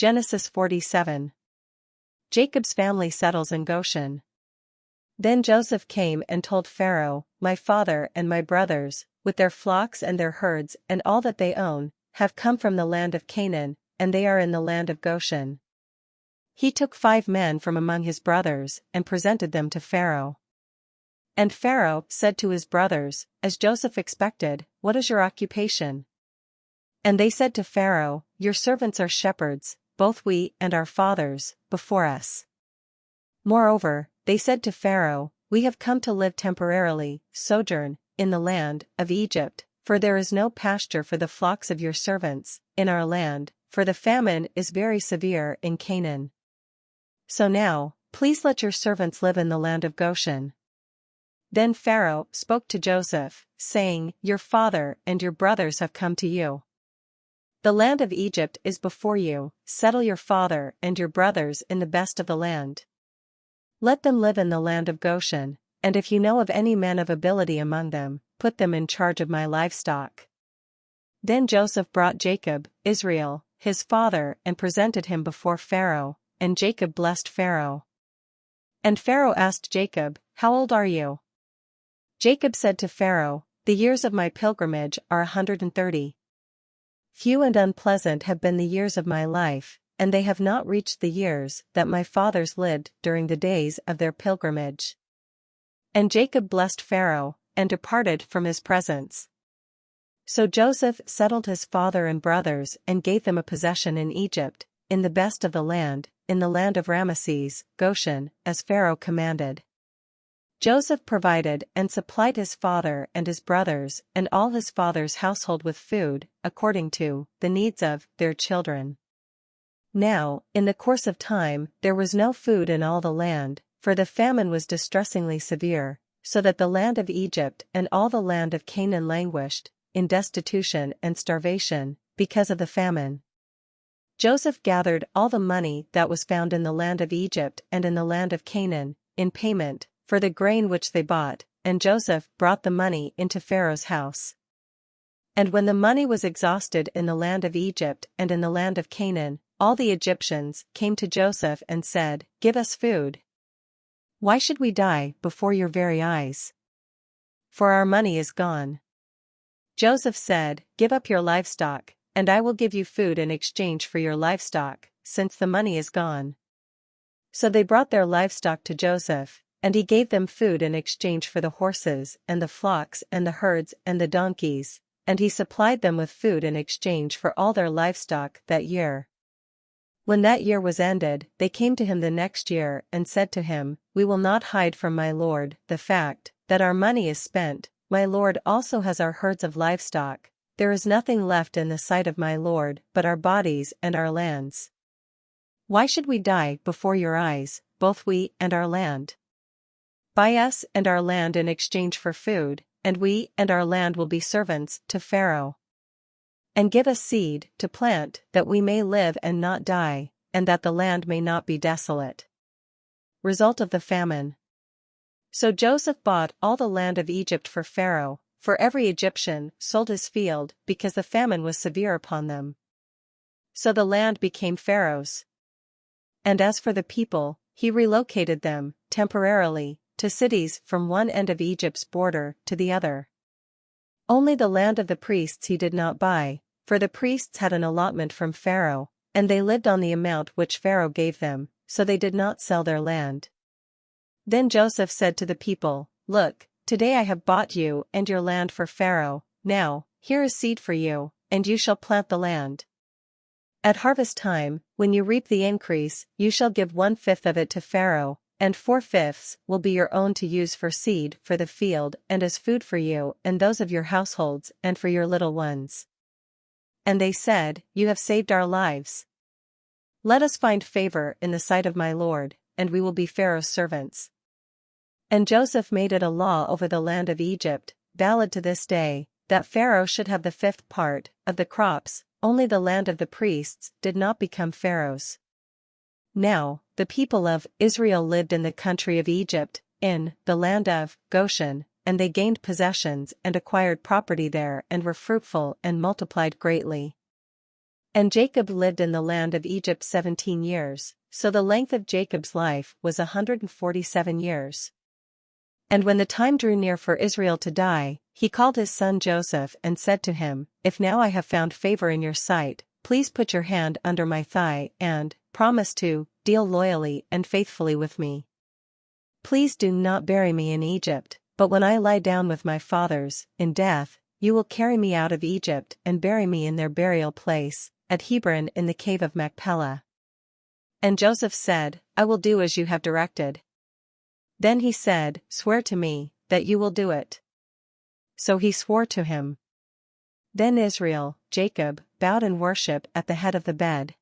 Genesis 47. Jacob's family settles in Goshen. Then Joseph came and told Pharaoh, "My father and my brothers, with their flocks and their herds and all that they own, have come from the land of Canaan, and they are in the land of Goshen." He took 5 men from among his brothers and presented them to Pharaoh. And Pharaoh said to his brothers, as Joseph expected, "What is your occupation?" And they said to Pharaoh, "Your servants are shepherds, both we and our fathers, before us." Moreover, they said to Pharaoh, "We have come to live temporarily, sojourn, in the land of Egypt, for there is no pasture for the flocks of your servants, in our land, for the famine is very severe in Canaan. So now, please let your servants live in the land of Goshen." Then Pharaoh spoke to Joseph, saying, "Your father and your brothers have come to you. The land of Egypt is before you, settle your father and your brothers in the best of the land. Let them live in the land of Goshen, and if you know of any men of ability among them, put them in charge of my livestock." Then Joseph brought Jacob, Israel, his father, and presented him before Pharaoh, and Jacob blessed Pharaoh. And Pharaoh asked Jacob, "How old are you?" Jacob said to Pharaoh, "The years of my pilgrimage are 130. Few and unpleasant have been the years of my life, and they have not reached the years that my fathers lived during the days of their pilgrimage." And Jacob blessed Pharaoh, and departed from his presence. So Joseph settled his father and brothers and gave them a possession in Egypt, in the best of the land, in the land of Ramesses, Goshen, as Pharaoh commanded. Joseph provided and supplied his father and his brothers and all his father's household with food, according to the needs of their children. Now, in the course of time, there was no food in all the land, for the famine was distressingly severe, so that the land of Egypt and all the land of Canaan languished, in destitution and starvation, because of the famine. Joseph gathered all the money that was found in the land of Egypt and in the land of Canaan, in payment for the grain which they bought, and Joseph brought the money into Pharaoh's house. And when the money was exhausted in the land of Egypt and in the land of Canaan, all the Egyptians came to Joseph and said, "Give us food. Why should we die before your very eyes? For our money is gone." Joseph said, "Give up your livestock, and I will give you food in exchange for your livestock, since the money is gone." So they brought their livestock to Joseph, and he gave them food in exchange for the horses and the flocks and the herds and the donkeys, and he supplied them with food in exchange for all their livestock that year. When that year was ended, they came to him the next year and said to him, "We will not hide from my lord the fact that our money is spent. My lord also has our herds of livestock. There is nothing left in the sight of my lord but our bodies and our lands. Why should we die before your eyes, both we and our land? Buy us and our land in exchange for food, and we and our land will be servants to Pharaoh. And give us seed to plant, that we may live and not die, and that the land may not be desolate." Result of the famine. So Joseph bought all the land of Egypt for Pharaoh, for every Egyptian sold his field because the famine was severe upon them. So the land became Pharaoh's. And as for the people, he relocated them, temporarily, to cities from one end of Egypt's border to the other. Only the land of the priests he did not buy, for the priests had an allotment from Pharaoh, and they lived on the amount which Pharaoh gave them, so they did not sell their land. Then Joseph said to the people, "Look, today I have bought you and your land for Pharaoh. Now, here is seed for you, and you shall plant the land. At harvest time, when you reap the increase, you shall give 1/5 of it to Pharaoh, and 4/5 will be your own to use for seed for the field and as food for you and those of your households and for your little ones." And they said, "You have saved our lives. Let us find favor in the sight of my lord, and we will be Pharaoh's servants." And Joseph made it a law over the land of Egypt, valid to this day, that Pharaoh should have the 5th part of the crops. Only the land of the priests did not become Pharaoh's. Now, the people of Israel lived in the country of Egypt, in the land of Goshen, and they gained possessions and acquired property there and were fruitful and multiplied greatly. And Jacob lived in the land of Egypt 17 years, so the length of Jacob's life was 147 years. And when the time drew near for Israel to die, he called his son Joseph and said to him, "If now I have found favor in your sight, please put your hand under my thigh and promise to deal loyally and faithfully with me. Please do not bury me in Egypt, but when I lie down with my fathers, in death, you will carry me out of Egypt and bury me in their burial place, at Hebron in the cave of Machpelah." And Joseph said, "I will do as you have directed." Then he said, "Swear to me that you will do it." So he swore to him. Then Israel, Jacob, bowed in worship at the head of the bed.